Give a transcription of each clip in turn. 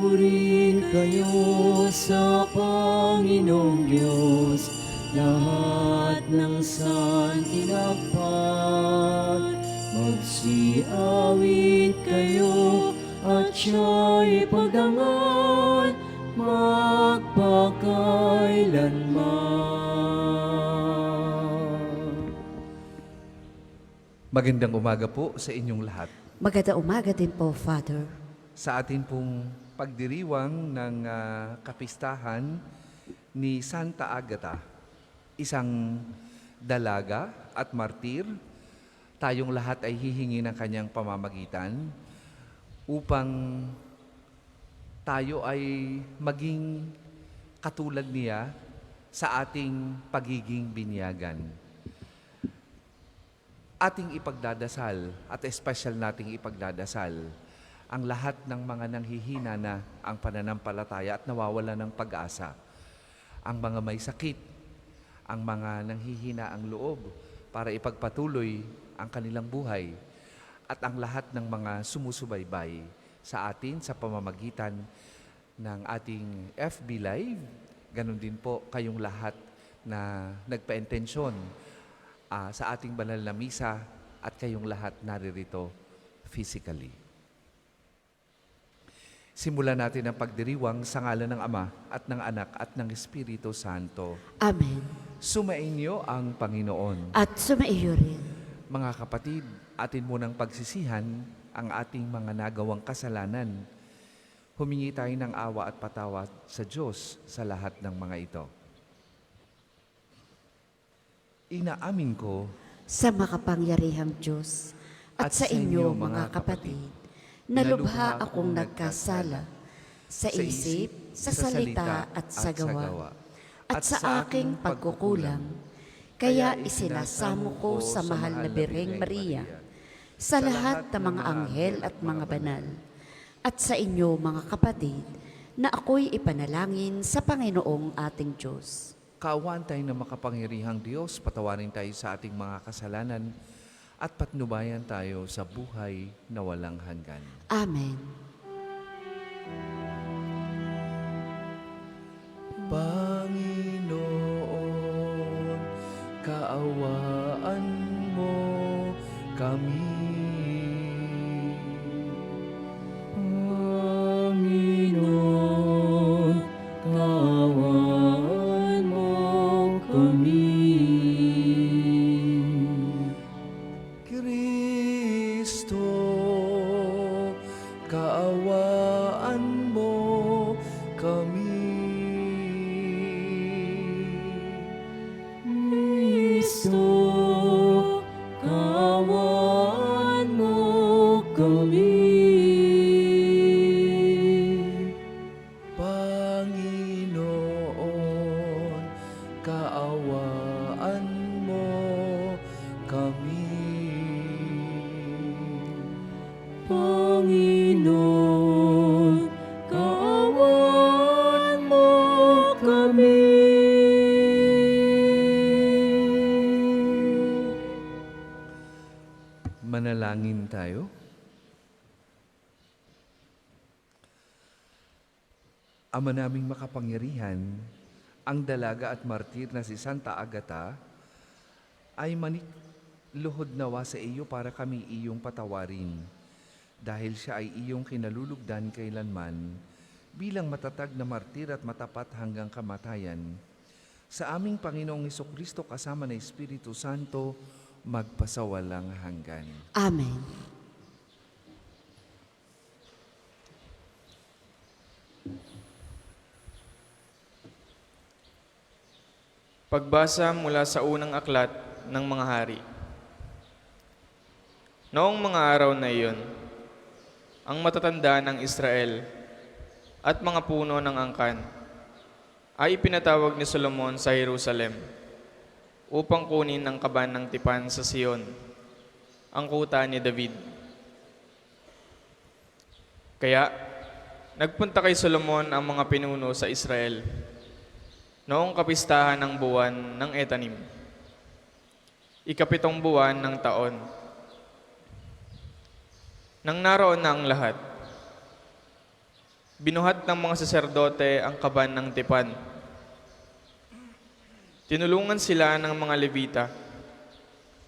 Purihin kayo sa Panginoong Diyos, lahat ng santinagpag. Magsiawit kayo at siya'y pagdangal magpakailanman. Magandang umaga po sa inyong lahat. Magandang umaga din po, Father. Sa atin pong pagdiriwang ng kapistahan ni Santa Agata, isang dalaga at martir, tayong lahat ay hihingi ng kanyang pamamagitan upang tayo ay maging katulad niya sa ating pagiging binyagan. Ating ipagdadasal at espesyal nating ipagdadasal ang lahat ng mga nanghihina na ang pananampalataya at nawawala ng pag-asa. Ang mga may sakit, ang mga nanghihina ang loob para ipagpatuloy ang kanilang buhay, at ang lahat ng mga sumusubaybay sa atin sa pamamagitan ng ating FB Live. Ganon din po kayong lahat na nagpa-intensyon sa ating banal na misa at kayong lahat naririto physically. Simulan natin ang pagdiriwang sa ngalan ng Ama at ng Anak at ng Espiritu Santo. Amen. Sumainyo ang Panginoon. At sumaiyo rin. Mga kapatid, atin munang pagsisihan ang ating mga nagawang kasalanan. Humingi tayo ng awa at patawad sa Diyos sa lahat ng mga ito. Inaamin ko Sa makapangyarihang Diyos at sa inyo, mga kapatid, na lubha akong nagkasala sa isip, sa salita at sa gawa, at sa aking pagkukulang. Kaya isinasamo ko sa mahal na Birheng Maria, sa lahat ng mga anghel at mga banal, at sa inyo, mga kapatid, na ako'y ipanalangin sa Panginoong ating Diyos. kaawaan tayo ng makapangyarihang Diyos, patawarin tayo sa ating mga kasalanan at patnubayan tayo sa buhay na walang hanggan. Amen. Panginoon, kaawaan mo kami. Panginoon, kaawaan mo kami. Kristo, kaawaan mo kami. Kristo, kaawaan mo kami. Panginoon, kaawaan mo kami. Panginoon, kaawaan mo kami. Manalangin tayo. Ama naming makapangyarihan, ang dalaga at martir na si Santa Agata ay luhod nawa sa iyo para kami iyong patawarin. Dahil siya ay iyong kinalulugdan kailanman bilang matatag na martir at matapat hanggang kamatayan. Sa aming Panginoong Hesukristo kasama ng Espiritu Santo, magpasawalang hanggan. Amen. Pagbasa mula sa unang aklat ng mga hari. Noong mga araw na iyon, ang matatanda ng Israel at mga puno ng angkan ay ipinatawag ni Solomon sa Jerusalem upang kunin ang kaban ng tipan sa Sion, ang kuta ni David. Kaya, nagpunta kay Solomon ang mga pinuno sa Israel noong kapistahan ng buwan ng Etanim, ikapitong buwan ng taon. Nang naroon na ang lahat, Binuhat ng mga saserdote ang kaban ng tipan. Tinulungan sila ng mga Levita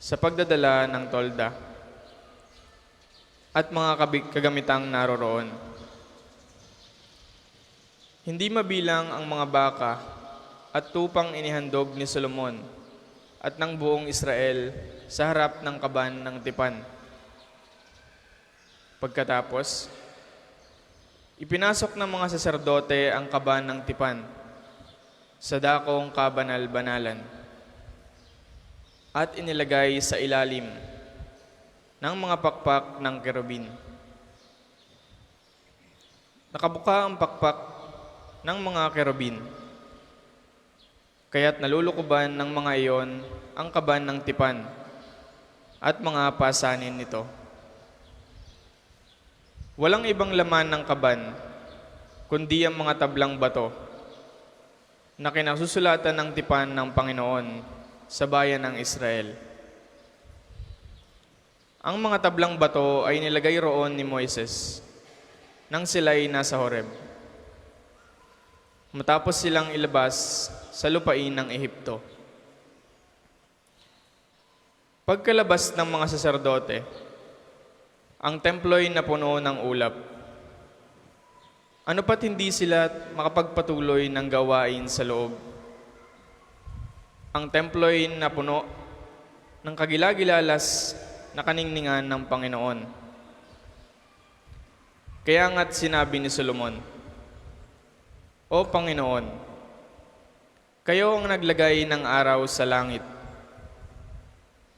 sa pagdadala ng tolda at mga kagamitang naroroon. Hindi mabilang ang mga baka at tupang inihandog ni Solomon at ng buong Israel sa harap ng kaban ng tipan. Pagkatapos, ipinasok ng mga saserdote ang kaban ng tipan sa dakong kabanal-banalan at inilagay sa ilalim ng mga pakpak ng kerubin. Nakabuka ang pakpak ng mga kerubin, kaya't nalulukuban ng mga iyon ang kaban ng tipan at mga pasanin nito. Walang ibang laman ng kaban, kundi ang mga tablang bato na kinasusulatan ng tipan ng Panginoon sa bayan ng Israel. Ang mga tablang bato ay nilagay roon ni Moises nang sila'y nasa Horeb, matapos silang ilabas sa lupain ng Ehipto. Pagkalabas ng mga saserdote, ang templo'y napuno ng ulap. Ano pat hindi sila makapagpatuloy ng gawain sa loob. Ang templo'y napuno ng kagilagilalas na kaningningan ng Panginoon. Kaya nga't sinabi ni Solomon, O Panginoon, kayo ang naglagay ng araw sa langit,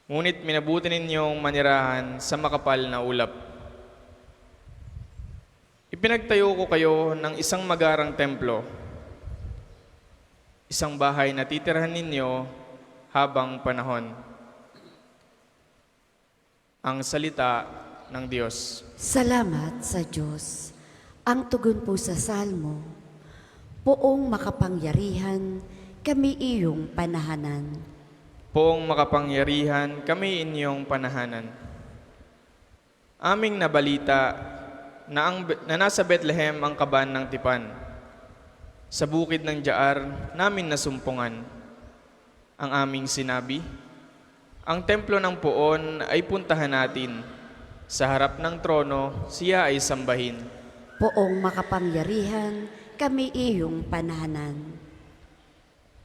ngunit minabuti ninyong manirahan sa makapal na ulap. Ipinagtayo ko kayo ng isang magarang templo, isang bahay na titirhan ninyo habang panahon. Ang salita ng Diyos. Salamat sa Diyos. Ang tugon po sa Salmo, Poong makapangyarihan, kami iyong panahanan. Poong makapangyarihan, kami inyong panahanan. Aming nabalita na nasa Bethlehem ang kaban ng tipan. Sa bukid ng Jaar, namin nasumpungan. Ang aming sinabi, ang templo ng Poon ay puntahan natin. Sa harap ng trono, siya ay sambahin. Poong makapangyarihan, kami iyong panahanan.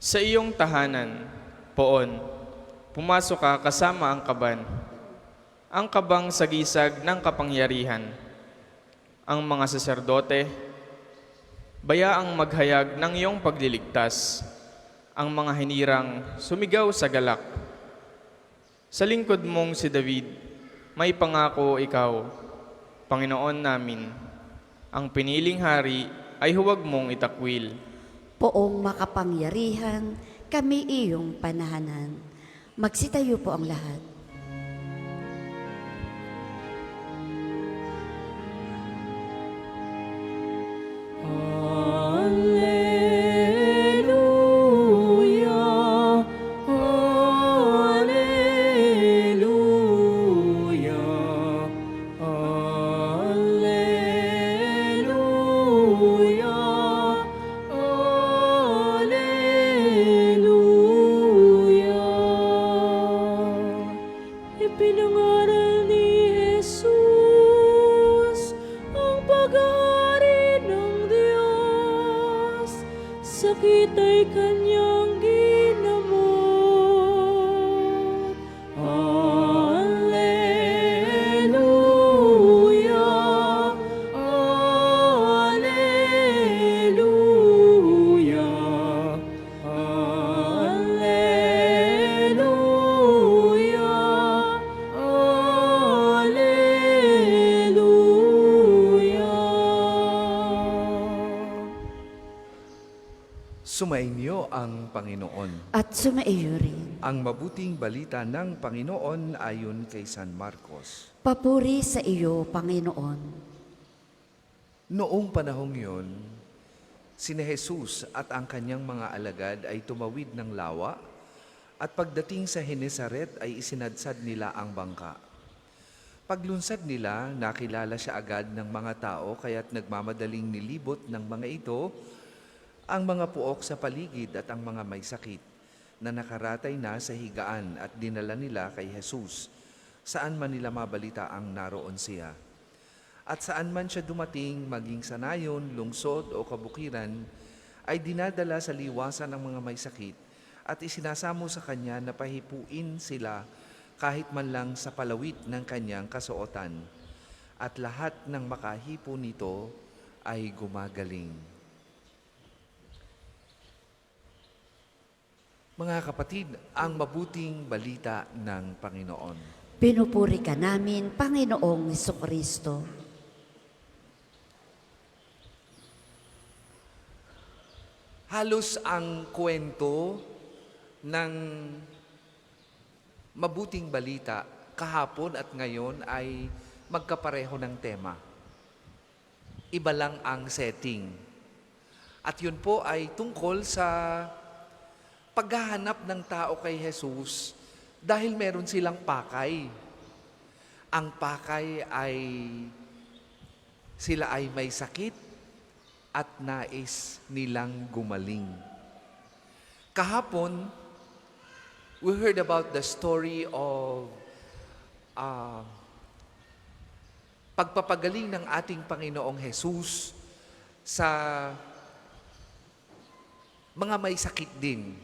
Sa iyong tahanan, Poon, pumasok ka kasama ang kaban, ang kabang sagisag ng kapangyarihan. Ang mga saserdote, bayaang maghayag ng iyong pagliligtas. Ang mga hinirang sumigaw sa galak. Sa lingkod mong si David, may pangako ikaw, Panginoon namin, ang piniling hari ay huwag mong itakwil. Poong makapangyarihan, kami iyong panahanan. Magsitayo po ang lahat. Alleluia, alleluia, alleluia, alleluia. Ipinangaral ni Jesus ang pag-aari ng Diyos, sakit ay kanyang ginamot. Alleluia, alleluia, alleluia, alleluia. Sumainyo ang Panginoon. At sumaiyo rin. Ang mabuting balita ng Panginoon ayon kay San Marcos. Papuri sa iyo, Panginoon. Noong panahong yun, sina Jesus at ang kanyang mga alagad ay tumawid ng lawa at pagdating sa Genesaret ay isinadsad nila ang bangka. Paglunsad nila, nakilala siya agad ng mga tao kaya't nagmamadaling nilibot ng mga ito ang mga puok sa paligid at ang mga may sakit na nakaratay na sa higaan at dinala nila kay Jesus, saan man nila mabalita ang naroon siya. At saan man siya dumating, maging sa nayon, lungsod o kabukiran, ay dinadala sa liwasan ng mga may sakit at isinasamo sa kanya na pahipuin sila kahit man lang sa palawit ng kanyang kasuotan. At lahat ng makahipo nito ay gumagaling. Mga kapatid, ang mabuting balita ng Panginoon. Pinupuri ka namin, Panginoong Hesukristo. Halos ang kwento ng mabuting balita kahapon at ngayon ay magkapareho ng tema. Iba lang ang setting. At yun po ay tungkol sa paghahanap ng tao kay Jesus dahil meron silang pakay. Ang pakay ay sila ay may sakit at nais nilang gumaling. Kahapon, we heard about the story of pagpapagaling ng ating Panginoong Jesus sa mga may sakit din.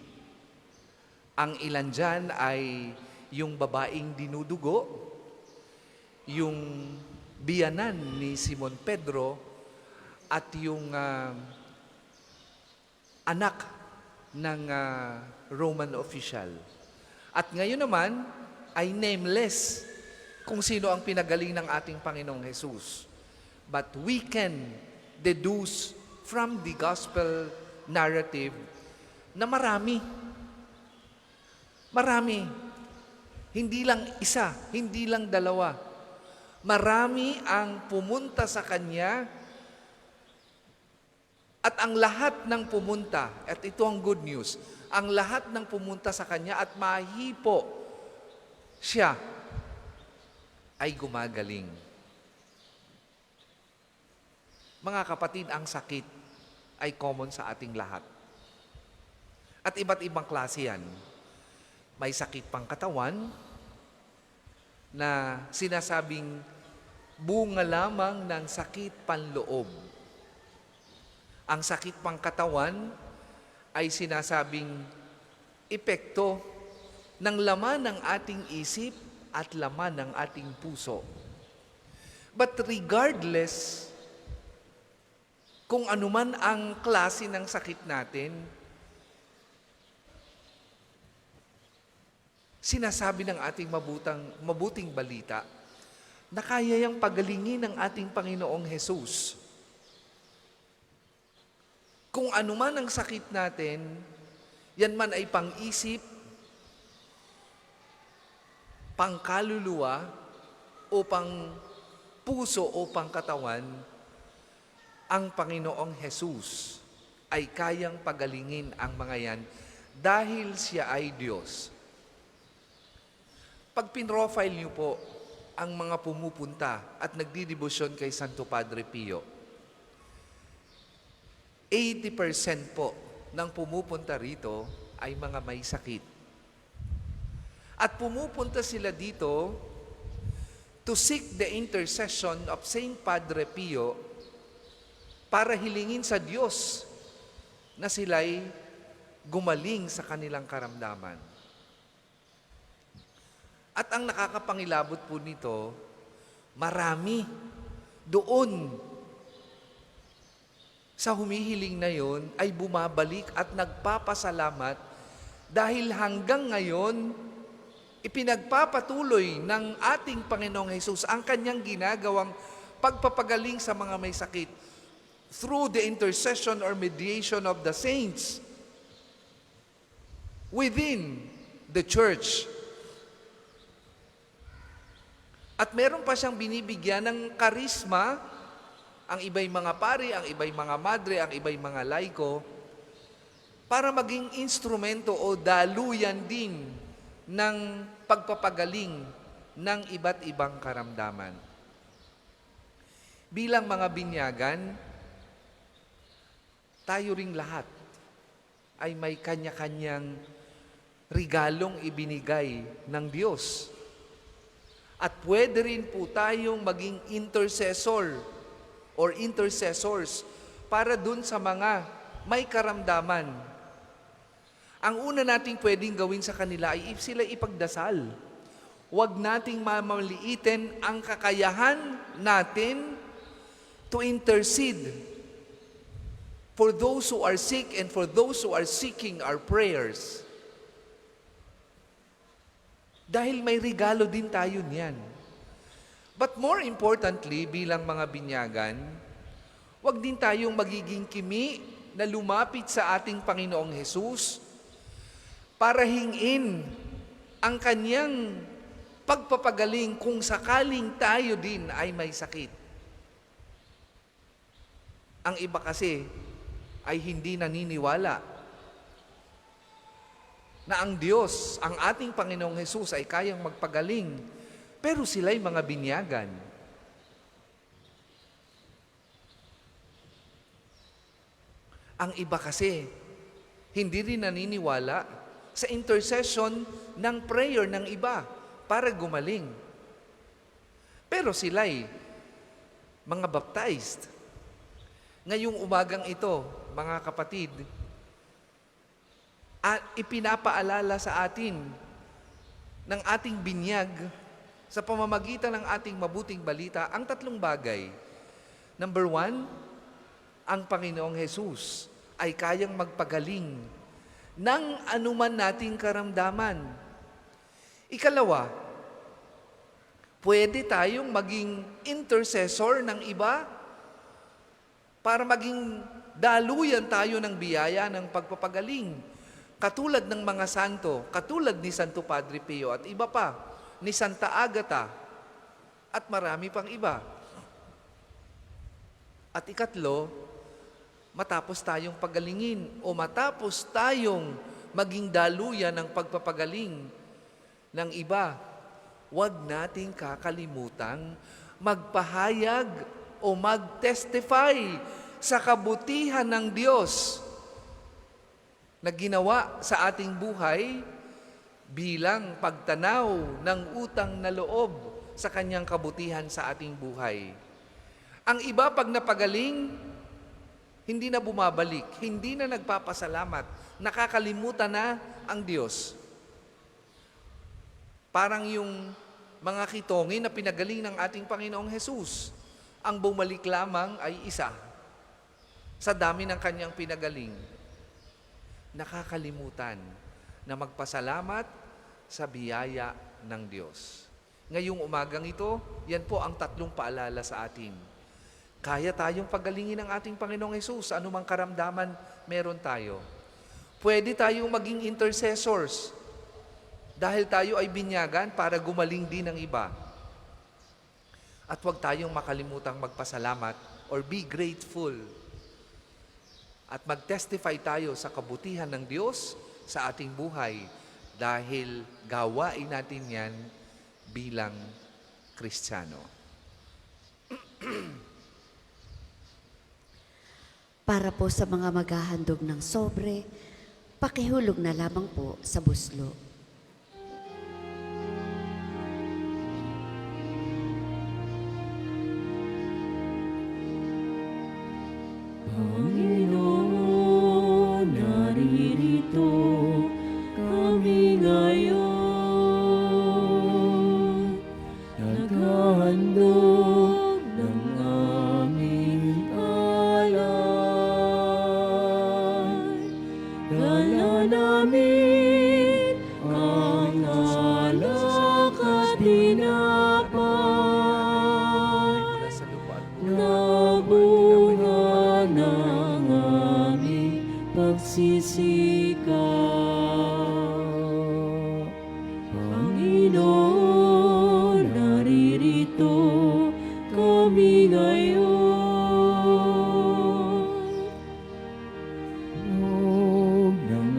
Ang ilan dyan ay yung babaeng dinudugo, yung biyanan ni Simon Pedro, at yung anak ng Roman official. At ngayon naman ay nameless kung sino ang pinagaling ng ating Panginoong Jesus. But we can deduce from the gospel narrative na marami. Hindi lang isa, hindi lang dalawa. Marami ang pumunta sa Kanya at ang lahat ng pumunta, at ito ang good news, ang lahat ng pumunta sa Kanya at mahipo siya ay gumagaling. Mga kapatid, ang sakit ay common sa ating lahat. At iba't ibang klase yan. May sakit pang katawan na sinasabing bunga lamang ng sakit panloob. Ang sakit pang katawan ay sinasabing epekto ng laman ng ating isip at laman ng ating puso. But regardless kung anuman ang klase ng sakit natin, sinasabi ng ating mabuting balita na kaya yang pagalingin ng ating Panginoong Jesus. Kung anuman ang sakit natin, yan man ay pang-isip, pangkaluluwa, o pang puso o pangkatawan, ang Panginoong Jesus ay kayang pagalingin ang mga yan dahil siya ay Diyos. Pag pinrofile niyo po ang mga pumupunta at nagdidibusyon kay Santo Padre Pio, 80% po ng pumupunta rito ay mga may sakit. At pumupunta sila dito to seek the intercession of Saint Padre Pio para hilingin sa Diyos na sila'y gumaling sa kanilang karamdaman. At ang nakakapangilabot po nito, marami doon sa humihiling na yon ay bumabalik at nagpapasalamat dahil hanggang ngayon, ipinagpapatuloy ng ating Panginoong Hesus ang kanyang ginagawang pagpapagaling sa mga may sakit through the intercession or mediation of the saints within the church. At meron pa siyang binibigyan ng karisma, ang iba'y mga pari, ang iba'y mga madre, ang iba'y mga laiko, para maging instrumento o daluyan din ng pagpapagaling ng iba't ibang karamdaman. Bilang mga binyagan, tayo ring lahat ay may kanya-kanyang regalong ibinigay ng Diyos. At pwede rin po tayong maging intercessor or intercessors para dun sa mga may karamdaman. Ang una nating pwedeng gawin sa kanila ay sila ipagdasal. Huwag nating mamaliitin ang kakayahan natin to intercede for those who are sick and for those who are seeking our prayers. Dahil may regalo din tayo niyan. But more importantly, bilang mga binyagan, huwag din tayong magiging kimi na lumapit sa ating Panginoong Hesus para hingin ang kanyang pagpapagaling kung sakaling tayo din ay may sakit. Ang iba kasi ay hindi naniniwala na ang Diyos, ang ating Panginoong Hesus ay kayang magpagaling, pero sila'y mga binyagan. Ang iba kasi, hindi rin naniniwala sa intercession ng prayer ng iba para gumaling. Pero sila'y mga baptized. Ngayong umagang ito, mga kapatid, at ipinapaalala sa atin ng ating binyag sa pamamagitan ng ating mabuting balita ang tatlong bagay. Number 1, ang Panginoong Hesus ay kayang magpagaling ng anuman nating karamdaman. Ikalawa, pwede tayong maging intercessor ng iba para maging daluyan tayo ng biyaya ng pagpapagaling. Katulad ng mga santo, katulad ni Santo Padre Pio at iba pa, ni Santa Agata at marami pang iba. At ikatlo, matapos tayong pagalingin o matapos tayong maging daluyan ng pagpapagaling ng iba, huwag nating kakalimutang magpahayag o mag-testify sa kabutihan ng Diyos na ginawa sa ating buhay bilang pagtanaw ng utang na loob sa kanyang kabutihan sa ating buhay. Ang iba pag napagaling, hindi na bumabalik, hindi na nagpapasalamat, nakakalimutan na ang Diyos. Parang yung mga kitongin na pinagaling ng ating Panginoong Hesus, ang bumalik lamang ay isa. Sa dami ng kanyang pinagaling, nakakalimutan na magpasalamat sa biyaya ng Diyos. Ngayong umagang ito, yan po ang tatlong paalala sa atin. Kaya tayong pagalingin ng ating Panginoong Hesus, anumang karamdaman meron tayo. Pwede tayong maging intercessors dahil tayo ay binyagan para gumaling din ng iba. At huwag tayong makalimutang magpasalamat or be grateful. At mag-testify tayo sa kabutihan ng Diyos sa ating buhay dahil gawain natin yan bilang Kristiyano. Para po sa mga maghahandog ng sobre, pakihulog na lamang po sa buslo. Panginoon, naririto kami ngayon, naghahandog ng aming alay. Dala namin ang alak at tinapay Mula sa lupa at na bunga ng aming pagsisikap. Panginoon, naririto kami ngayon. Huwag ng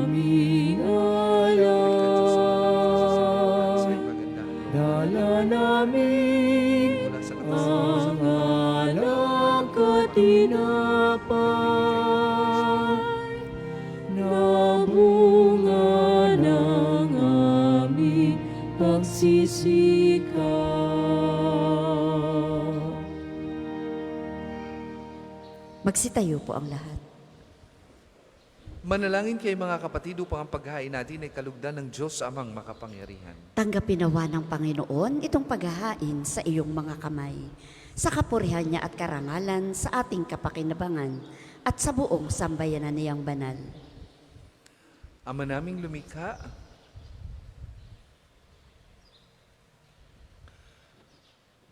aming alay, tinapay na bunga ng aming pagsisikap. Magsitayo po ang lahat. Manalangin kayo mga kapatid upang ang paghahain natin ay kalugdan ng Diyos amang makapangyarihan. Tanggapin nawa ng Panginoon itong paghahain sa iyong mga kamay, sa kapurihan niya at karangalan sa ating kapakinabangan at sa buong sambayanan niyang banal. Ama naming lumikha,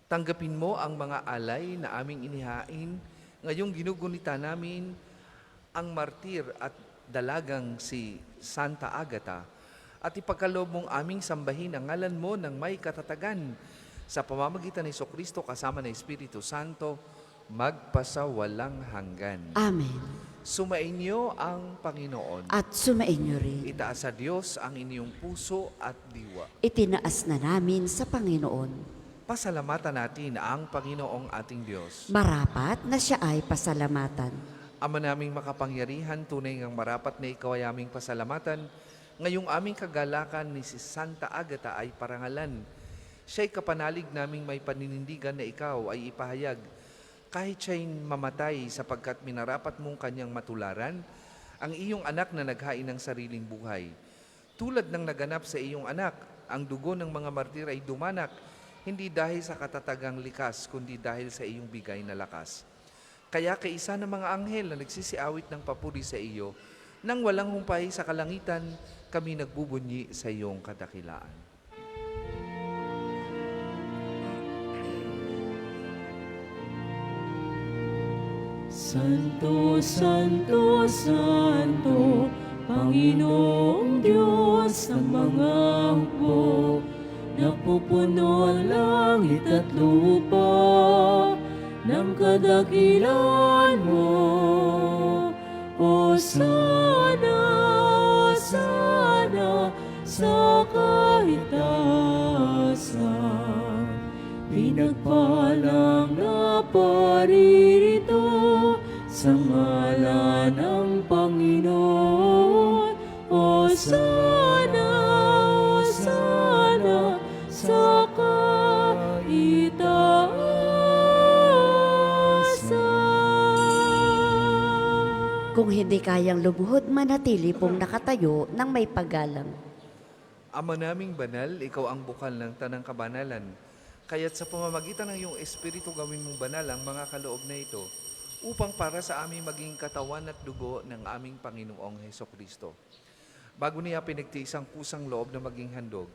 tanggapin mo ang mga alay na aming inihain. Ngayong ginugunita namin ang martir at dalagang si Santa Agata at ipagkaloob mong aming sambahin ang ngalan mo ng may katatagan sa pamamagitan ni Jesucristo kasama ng Espiritu Santo magpasawalang hanggan. Amen. Sumainyo ang Panginoon. At sumainyo rin. Itaas sa Diyos ang inyong puso at diwa. Itinaas na namin sa Panginoon. Pasalamatan natin ang Panginoong ating Diyos. Marapat na siya ay pasalamatan. Ama naming makapangyarihan, tunay ngang marapat na ikaw ay aming pasalamatan. Ngayong aming kagalakan ni si Santa Agata ay parangalan. Siya'y kapanalig naming may paninindigan na ikaw ay ipahayag. Kahit siya'y mamatay sapagkat minarapat mong kanyang matularan, ang iyong anak na naghain ng sariling buhay. Tulad ng naganap sa iyong anak, ang dugo ng mga martir ay dumanak, hindi dahil sa katatagang likas, kundi dahil sa iyong bigay na lakas. Kaya kaisa ng mga anghel na nagsisiawit ng papuri sa iyo, nang walang humpay sa kalangitan, kami nagbubunyi sa iyong kadakilaan. Santo, Santo, Santo, Panginoong Diyos ng mga hukbo, napupuno ang langit at lupa ng kadakilan mo. Hosana, Hosana sa kaitaasan. Pinagpalang na paririto sa ngalan ng Panginoon. Hosana, Hosana sa kaitaasan. Kung hindi kayang lumuhod, manatili pong nakatayo ng may paggalang. Ama naming banal, ikaw ang bukal ng tanang kabanalan. Kaya't sa pamamagitan ng iyong Espiritu gawin mong banal ang mga kaloob na ito, upang para sa aming maging katawan at dugo ng aming Panginoong Hesukristo. Bago niya pinagtiis ang pusang loob na maging handog,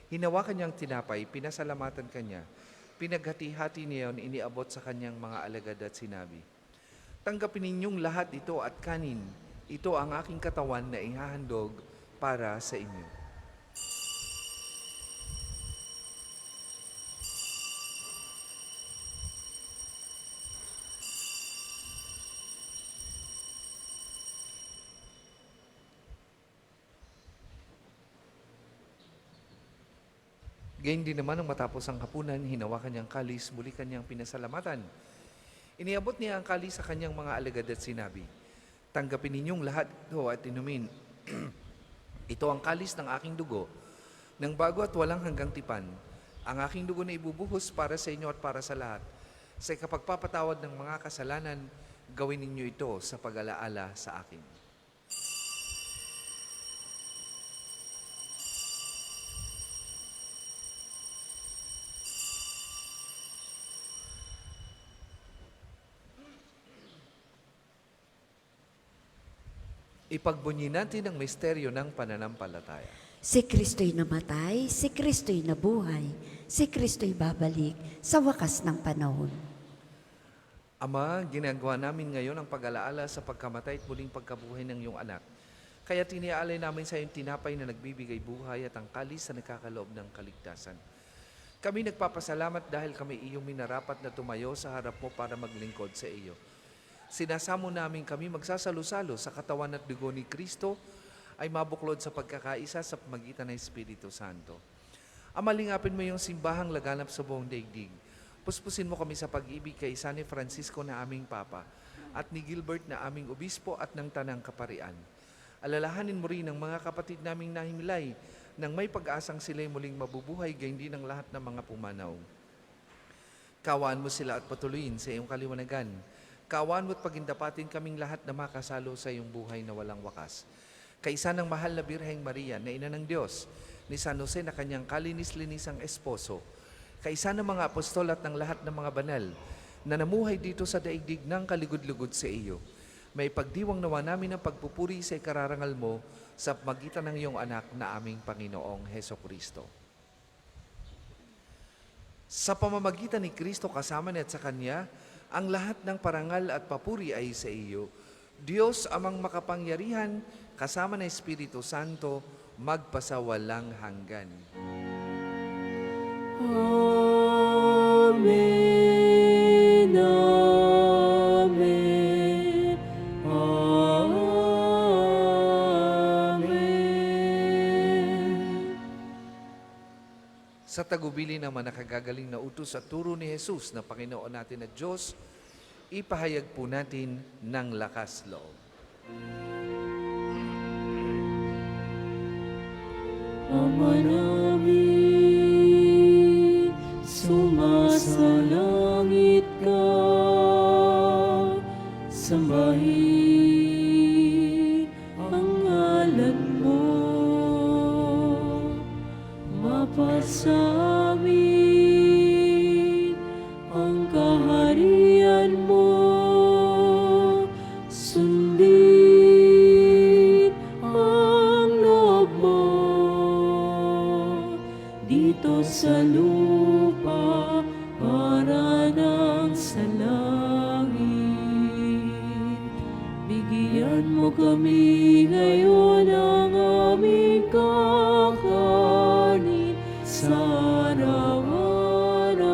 hinawakan niyang tinapay, pinasalamatan kanya, pinaghati-hati niya yun, iniabot sa kanyang mga alagad at sinabi, tanggapin ninyong lahat ito at kanin, ito ang aking katawan na ihahandog para sa inyo. Gayun din naman, nang matapos ang hapunan, hinawakan niyang kalis, muli kanyang pinasalamatan. Iniabot niya ang kalis sa kanyang mga alagad at sinabi, tanggapin ninyong lahat ito at inumin. Ito ang kalis ng aking dugo, ng bago at walang hanggang tipan. Ang aking dugo na ibubuhos para sa inyo at para sa lahat. Sa kapagpapatawad ng mga kasalanan, gawin ninyo ito sa pag-alaala sa akin. Ipagbunyi natin ang misteryo ng pananampalataya. Si Kristo'y namatay, si Kristo'y nabuhay, si Kristo'y babalik sa wakas ng panahon. Ama, ginagawa namin ngayon ang pag-alaala sa pagkamatay at muling pagkabuhay ng iyong anak. Kaya tiniaalay namin sa iyong tinapay na nagbibigay buhay at ang kalis na nagkakaloob ng kaligtasan. Kami nagpapasalamat dahil kami iyong minarapat na tumayo sa harap mo para maglingkod sa iyo. Sinasamo namin kami magsasalo-salo sa katawan at dugo ni Kristo ay mabuklod sa pagkakaisa sa pamagitan ng Espiritu Santo. Ama, lingapin mo yung simbahang laganap sa buong daigdig. Puspusin mo kami sa pag-ibig kay San Francisco na aming Papa at ni Gilbert na aming Obispo at ng Tanang Kaparian. Alalahanin mo rin ang mga kapatid naming nahimlay nang may pag-asang sila'y muling mabubuhay gayon din ang lahat ng mga pumanaw. Kawaan mo sila at patuloyin sa iyong kaliwanagan. Kawaan mo at pagindapatin kaming lahat na makasalo sa iyong buhay na walang wakas. Kaisa ng mahal na Birheng Maria na ina ng Diyos, ni San Jose na kanyang kalinis-linisang esposo, kaisa ng mga apostol at ng lahat ng mga banal na namuhay dito sa daigdig ng kaligud-lugod sa iyo. May pagdiwang nawa namin ang pagpupuri sa ikararangal mo sa magitan ng iyong anak na aming Panginoong Heso Kristo. Sa pamamagitan ni Kristo kasama niya at sa Kanya, ang lahat ng parangal at papuri ay sa iyo. Diyos amang makapangyarihan, kasama ng Espiritu Santo, magpasawalang hanggan. Amen. Amen. Amen. Sa tagubili naman nakagagaling na utos at turo ni Jesus na Panginoon natin at Diyos, ipahayag po natin ng lakas loob. Ama namin, sumasalangit ka, sambahin ang ngalan mo, mapasamin ang kaharian mo, sundin ang loob mo dito sa lupa para nang sa langit. Bigyan mo kami ngayon ng aming kakanin sa araw-araw.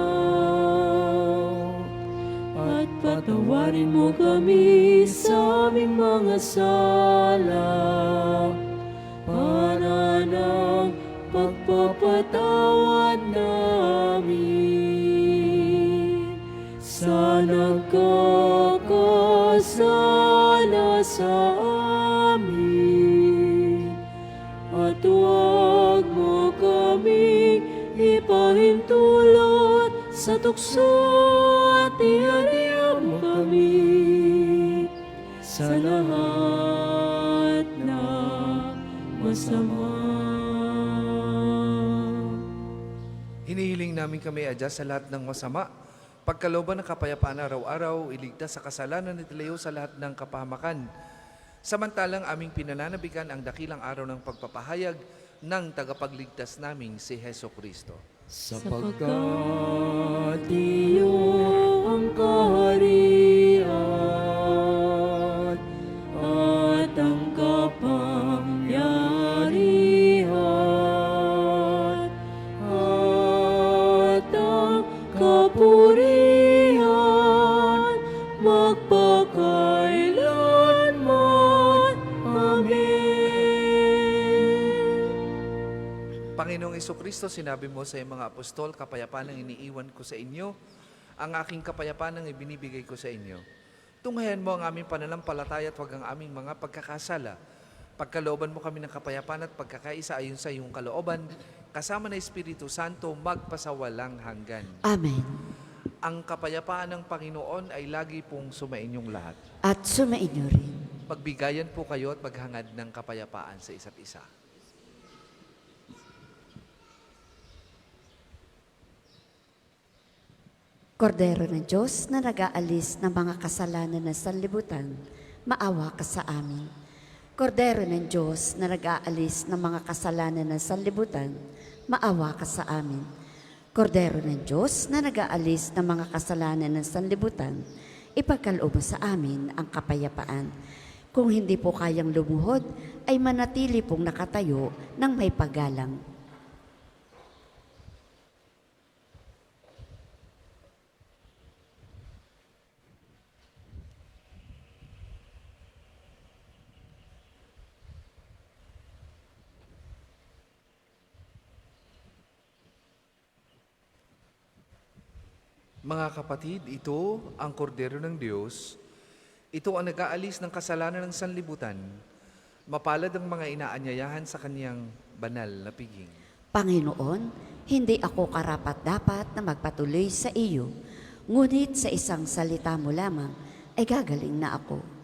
At patawarin mo kami sa aming mga sala para ng pagpapatawad namin sa nagkakasala sa amin. At huwag mo kaming ipahintulot sa tukso at ihaliw mo kami sa lahat na masama. Hinihiling namin kami adya sa lahat ng masama, pagkalooban ng kapayapaan araw-araw, iligtas sa kasalanan at ilayo sa lahat ng kapahamakan. Samantalang aming pinananabikan ang dakilang araw ng pagpapahayag ng tagapagligtas naming si Heso Kristo. Sapagkat iyo ang kaharian at ang kapangyarihan at ang kapurihan magpakailanman. Amen. Panginoong Kristo, sinabi mo sa iyong mga apostol, kapayapaan ang iniiwan ko sa inyo, ang aking kapayapaan ang ibinibigay ko sa inyo. Tunghayan mo ang aming pananampalataya at huwag ang aming mga pagkakasala. Pagkalooban mo kami ng kapayapaan at pagkakaisa ayon sa iyong kalooban, kasama ng Espiritu Santo, magpasawalang hanggan. Amen. Ang kapayapaan ng Panginoon ay lagi pong sumainyong lahat. At sumainyo rin. Pagbigayan po kayo at maghangad ng kapayapaan sa isa't isa. Kordero ng Diyos na nag-aalis ng mga kasalanan ng sanlibutan, maawa ka sa amin. Kordero ng Diyos na nag-aalis ng mga kasalanan ng sanlibutan, maawa ka sa amin. Kordero ng Diyos na nag-aalis ng mga kasalanan ng sanlibutan, ipagkaloob mo sa amin ang kapayapaan. Kung hindi po kayang lumuhod, ay manatili pong nakatayo ng may paggalang. Mga kapatid, ito ang kordero ng Diyos. Ito ang nag-aalis ng kasalanan ng sanlibutan. Mapalad ang mga inaanyayahan sa kaniyang banal na piging. Panginoon, hindi ako karapat-dapat na magpatuloy sa iyo, ngunit sa isang salita mo lamang ay gagaling na ako.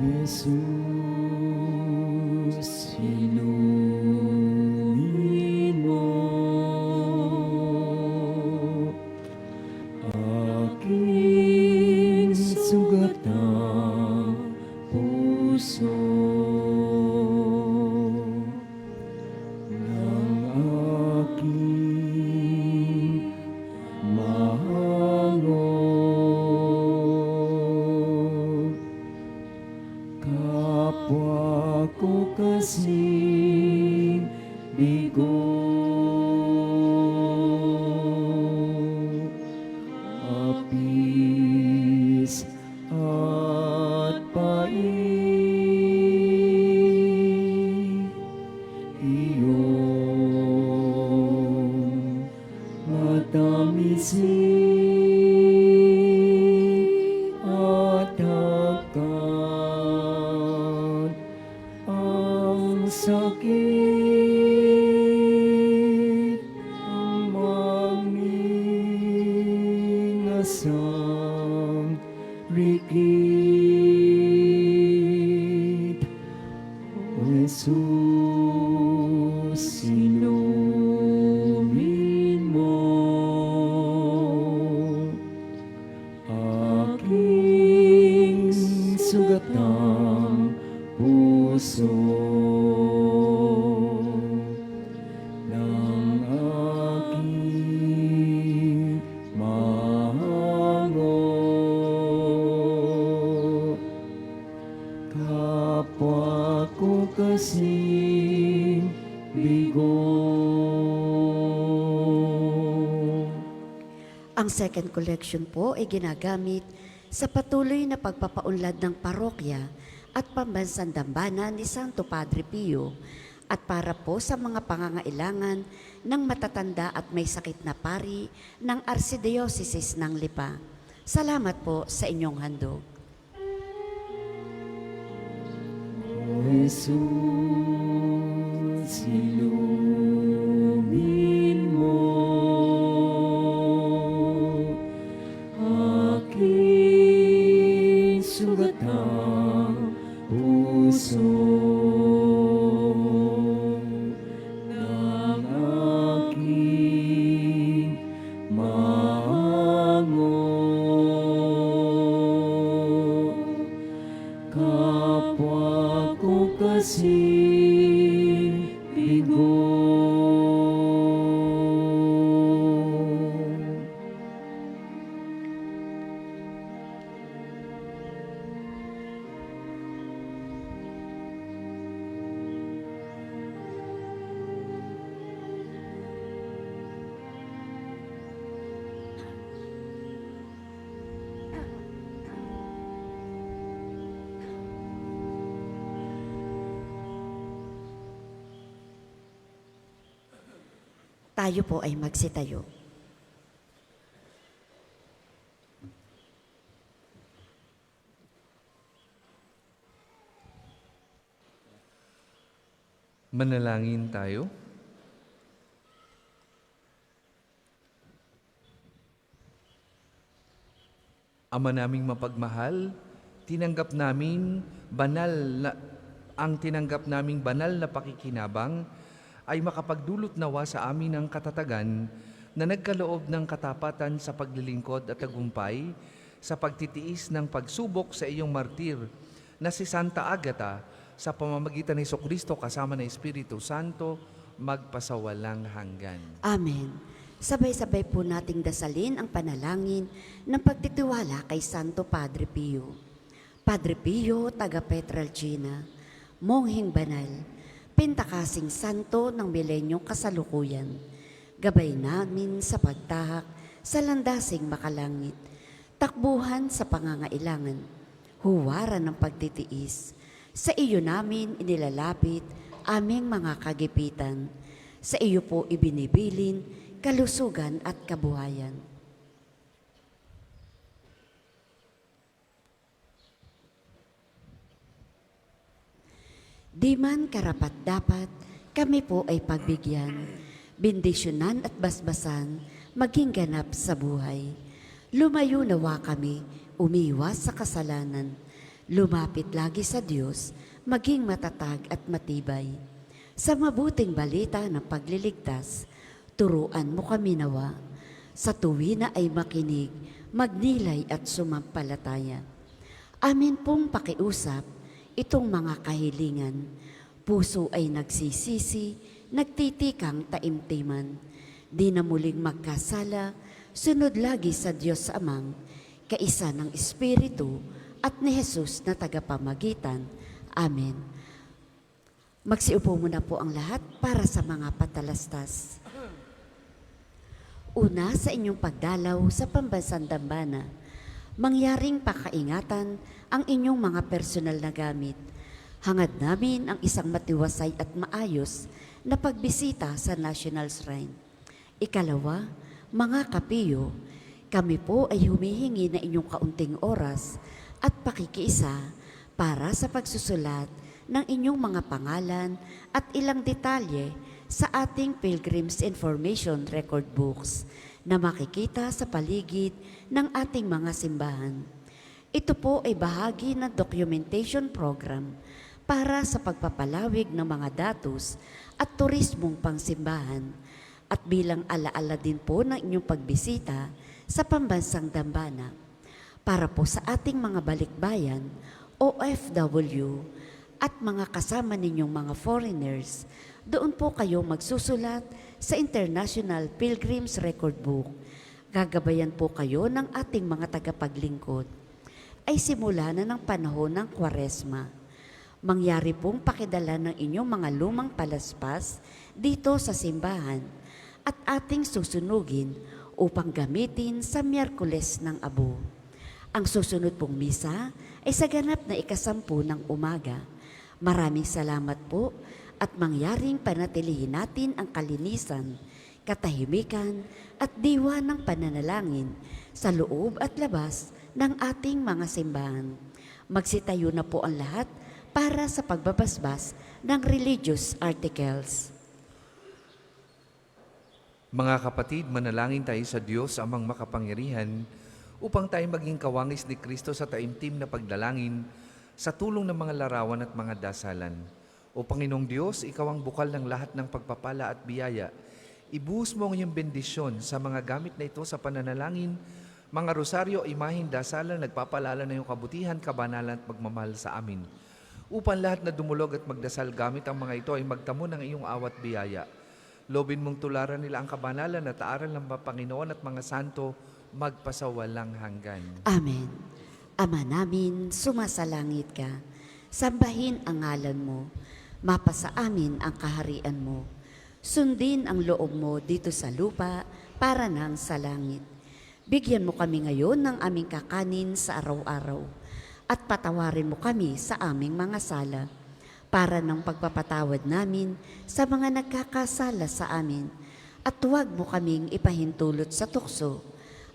Jesus, inumin mo aking sugatang puso ng aking mahango. Kapwa ko kasing bigo, apis at pai, iyong matamisin at hagkan ang sakit, ang magninasang rikit. O Jesus, inumin mo aking sugatang puso ng aking mahango. Kapwa ko kasing bigo. Ang second collection po ay ginagamit sa patuloy na pagpapaunlad ng parokya at pambansang dambana ni Santo Padre Pio at para po sa mga pangangailangan ng matatanda at may sakit na pari ng Archdiocese ng Lipa. Salamat po sa inyong handog. O Jesus, inumin mo aking sugatang puso ng aking mahango. Kapwa ko kasing bigo. Tayo po ay magsitayo. Manalangin tayo. Ama naming mapagmahal, tinanggap namin ang tinanggap naming banal na pakikinabang ay makapagdulot nawa sa amin ng katatagan na nagkaloob ng katapatan sa paglilingkod at tagumpay sa pagtitiis ng pagsubok sa iyong martir na si Santa Agata, sa pamamagitan ni Jesucristo kasama ng Espiritu Santo, magpasawalang hanggan. Amen. Sabay-sabay po nating dasalin ang panalangin ng pagtitiwala kay Santo Padre Pio. Padre Pio, taga Petralcina, mongheng banal, pintakasing santo ng milenyong kasalukuyan, gabay namin sa pagtahak sa landasing makalangit, takbuhan sa pangangailangan, huwaran ng pagtitiis. Sa iyo namin inilalapit aming mga kagipitan. Sa iyo po ibinibilin kalusugan at kabuhayan. Di man karapat-dapat, kami po ay pagbigyan, bendisyonan at basbasan, maging ganap sa buhay. Lumayo nawa kami, umiwas sa kasalanan, lumapit lagi sa Diyos, maging matatag at matibay. Sa mabuting balita ng pagliligtas, turuan mo kami nawa. Sa tuwina ay makinig, magnilay at sumampalataya. Amin pong pakiusap, itong mga kahilingan, puso ay nagsisisi, nagtitikang taimtiman, di na muling magkasala, sunod lagi sa Diyos Amang, kaisa ng Espiritu at ni Jesus na tagapamagitan. Amen. Magsiupo muna po ang lahat para sa mga patalastas. Una, sa inyong pagdalaw sa pambansang dambana, mangyaring pakaingatan ang inyong mga personal na gamit. Hangad namin ang isang matiwasay at maayos na pagbisita sa National Shrine. Ikalawa, mga kapiyo, kami po ay humihingi na inyong kaunting oras at pakikiisa para sa pagsusulat ng inyong mga pangalan at ilang detalye sa ating Pilgrim's Information Record Books na makikita sa paligid ng ating mga simbahan. Ito po ay bahagi ng documentation program para sa pagpapalawig ng mga datos at turismong pangsimbahan at bilang alaala din po ng inyong pagbisita sa pambansang dambana. Para po sa ating mga balikbayan, OFW at mga kasama ninyong mga foreigners, doon po kayo magsusulat sa International Pilgrim's Record Book. Gagabayan po kayo ng ating mga tagapaglingkod. Ay simula na ng panahon ng Kwaresma. Mangyari pong pakidala ng inyong mga lumang palaspas dito sa simbahan at ating susunugin upang gamitin sa Miyerkules ng Abo. Ang susunod pong misa ay sa ganap na 10:00 ng umaga. Maraming salamat po at mangyaring panatilihin natin ang kalinisan, katahimikan at diwa ng pananalangin sa loob at labas ng ating mga simbahan. Magsitayo na po ang lahat para sa pagbabasbas ng religious articles. Mga kapatid, manalangin tayo sa Diyos amang makapangyarihan upang tayo maging kawangis ni Kristo sa taimtim na pagdalangin sa tulong ng mga larawan at mga dasalan. O Panginoong Diyos, Ikaw ang bukal ng lahat ng pagpapala at biyaya. Ibuhos mo ang iyong bendisyon sa mga gamit na ito sa pananalangin, mga rosaryo, imahin, dasalan, nagpapalala na iyong kabutihan, kabanalan at magmamahal sa amin. Upang lahat na dumulog at magdasal gamit ang mga ito ay magtamo ng iyong awat biyaya. Lobin mong tularan nila ang kabanalan at aral ng mga Panginoon at mga santo magpasawalang hanggan. Amen. Ama namin, sumasalangit ka. Sambahin ang ngalan mo. Mapasa amin ang kaharian mo. Sundin ang loob mo dito sa lupa para nang sa langit. Bigyan mo kami ngayon ng aming kakanin sa araw-araw at patawarin mo kami sa aming mga sala para ng pagpapatawad namin sa mga nagkakasala sa amin at huwag mo kaming ipahintulot sa tukso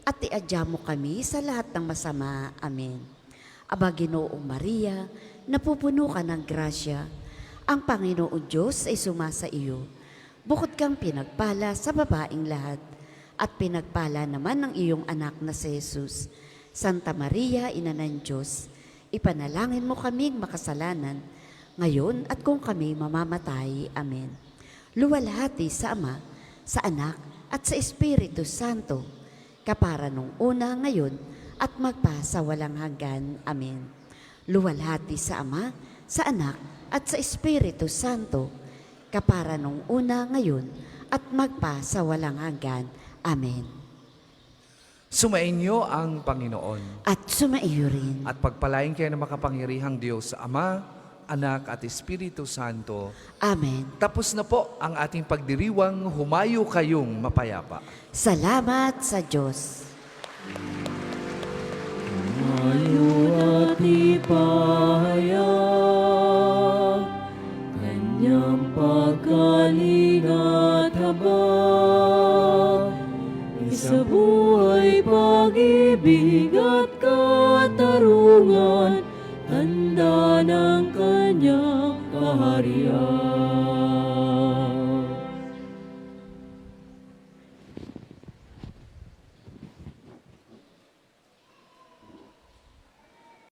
at iadya mo kami sa lahat ng masama. Amen. Aba Ginoong Maria, napupuno ka ng grasya, ang Panginoon Diyos ay sumasa iyo. Bukod kang pinagpala sa babaing lahat, at pinagpala naman ng iyong anak na si Jesus. Santa Maria, Ina ng Diyos, ipanalangin mo kaming makasalanan, ngayon at kung kami mamamatay. Amen. Luwalhati sa Ama, sa Anak, at sa Espiritu Santo, kapara nung una, ngayon, at magpa sa walang hanggan. Amen. Luwalhati sa Ama, sa Anak, at sa Espiritu Santo, kapara nung una ngayon, at magpa sa walang hanggan. Amen. Sumainyo ang Panginoon. At sumaiyo rin. At pagpalain kayo ng makapangyarihang Diyos, Ama, Anak at Espiritu Santo. Amen. Tapos na po ang ating pagdiriwang, humayo kayong mapayapa. Salamat sa Diyos. Ngayon at ipahayag Kanyang pagkalingat habang sa buhay, pag-ibig at katarungan, tanda ng Kanyang kaharian.